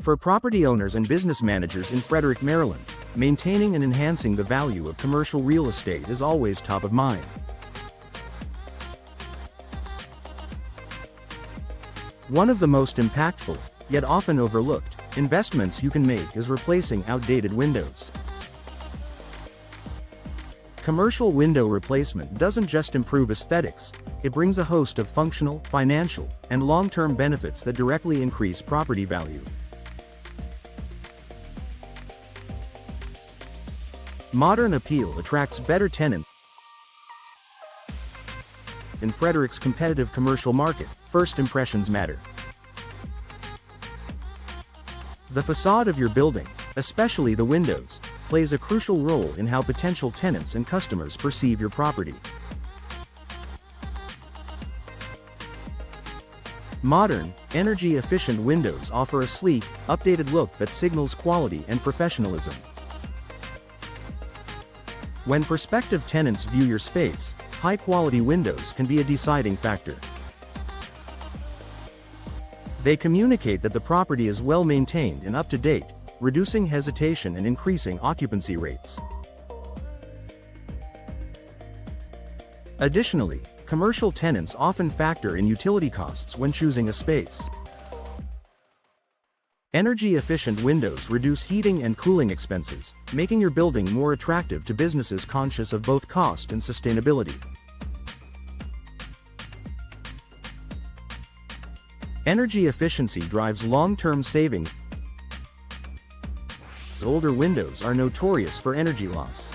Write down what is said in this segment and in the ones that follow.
For property owners and business managers in Frederick, Maryland, maintaining and enhancing the value of commercial real estate is always top of mind. One of the most impactful, yet often overlooked, investments you can make is replacing outdated windows. Commercial window replacement doesn't just improve aesthetics, it brings a host of functional, financial, and long-term benefits that directly increase property value. Modern appeal attracts better tenants. In Frederick's competitive commercial market, first impressions matter. The facade of your building, especially the windows, plays a crucial role in how potential tenants and customers perceive your property. Modern, energy-efficient windows offer a sleek, updated look that signals quality and professionalism. When prospective tenants view your space, high-quality windows can be a deciding factor. They communicate that the property is well maintained and up to date, reducing hesitation and increasing occupancy rates. Additionally, commercial tenants often factor in utility costs when choosing a space. Energy-efficient windows reduce heating and cooling expenses, making your building more attractive to businesses conscious of both cost and sustainability. Energy efficiency drives long-term savings. Older windows are notorious for energy loss.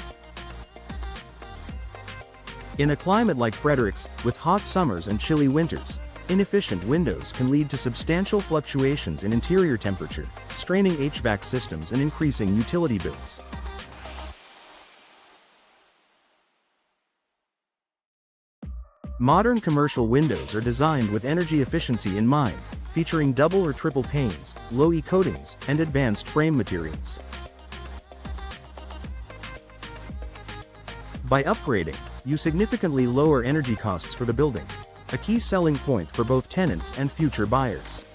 In a climate like Frederick's, with hot summers and chilly winters, inefficient windows can lead to substantial fluctuations in interior temperature, straining HVAC systems and increasing utility bills. Modern commercial windows are designed with energy efficiency in mind, featuring double or triple panes, low-E coatings, and advanced frame materials. By upgrading, you significantly lower energy costs for the building, a key selling point for both tenants and future buyers.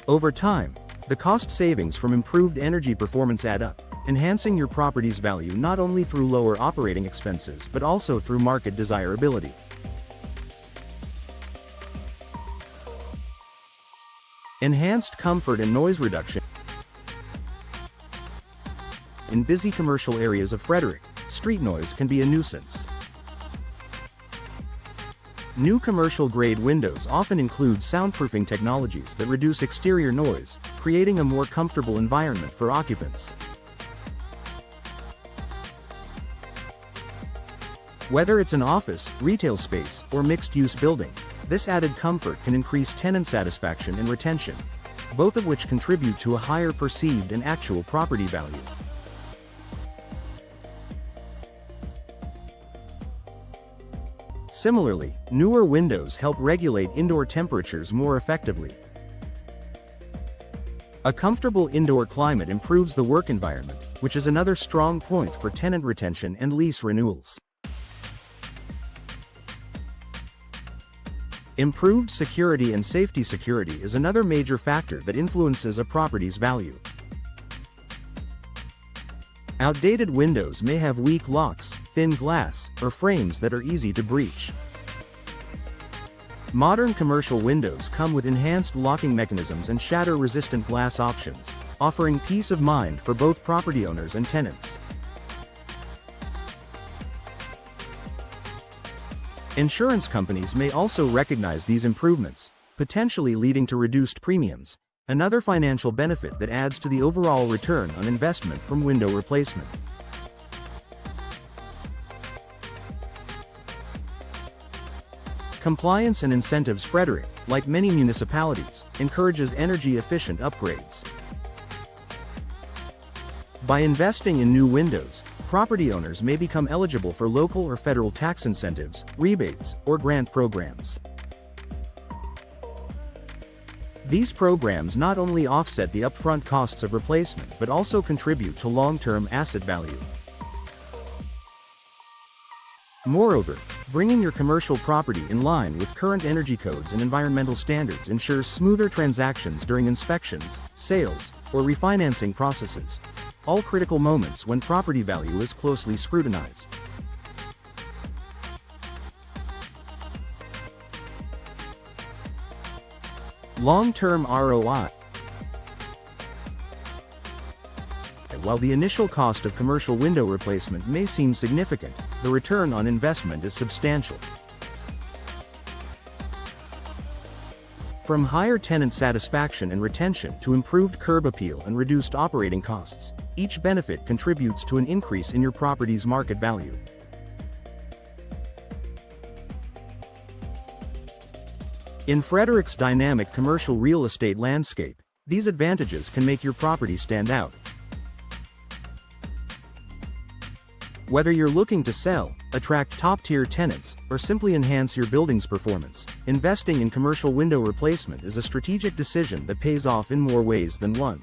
Over time, the cost savings from improved energy performance add up, enhancing your property's value not only through lower operating expenses but also through market desirability. Enhanced comfort and noise reduction. In busy commercial areas of Frederick, street noise can be a nuisance. New commercial-grade windows often include soundproofing technologies that reduce exterior noise, creating a more comfortable environment for occupants. Whether it's an office, retail space, or mixed-use building, this added comfort can increase tenant satisfaction and retention, both of which contribute to a higher perceived and actual property value. Similarly, newer windows help regulate indoor temperatures more effectively. A comfortable indoor climate improves the work environment, which is another strong point for tenant retention and lease renewals. Improved security and safety. Security is another major factor that influences a property's value. Outdated windows may have weak locks, thin glass, or frames that are easy to breach. Modern commercial windows come with enhanced locking mechanisms and shatter-resistant glass options, offering peace of mind for both property owners and tenants. Insurance companies may also recognize these improvements, potentially leading to reduced premiums, another financial benefit that adds to the overall return on investment from window replacement. Compliance and incentives. Frederick, like many municipalities, encourages energy-efficient upgrades. By investing in new windows, property owners may become eligible for local or federal tax incentives, rebates, or grant programs. These programs not only offset the upfront costs of replacement but also contribute to long-term asset value. Moreover, Bringing your commercial property in line with current energy codes and environmental standards ensures smoother transactions during inspections, sales, or refinancing processes. All critical moments when property value is closely scrutinized. Long-term ROI. While the initial cost of commercial window replacement may seem significant, the return on investment is substantial. From higher tenant satisfaction and retention to improved curb appeal and reduced operating costs, each benefit contributes to an increase in your property's market value. In Frederick's dynamic commercial real estate landscape, these advantages can make your property stand out. Whether you're looking to sell, attract top-tier tenants, or simply enhance your building's performance, investing in commercial window replacement is a strategic decision that pays off in more ways than one.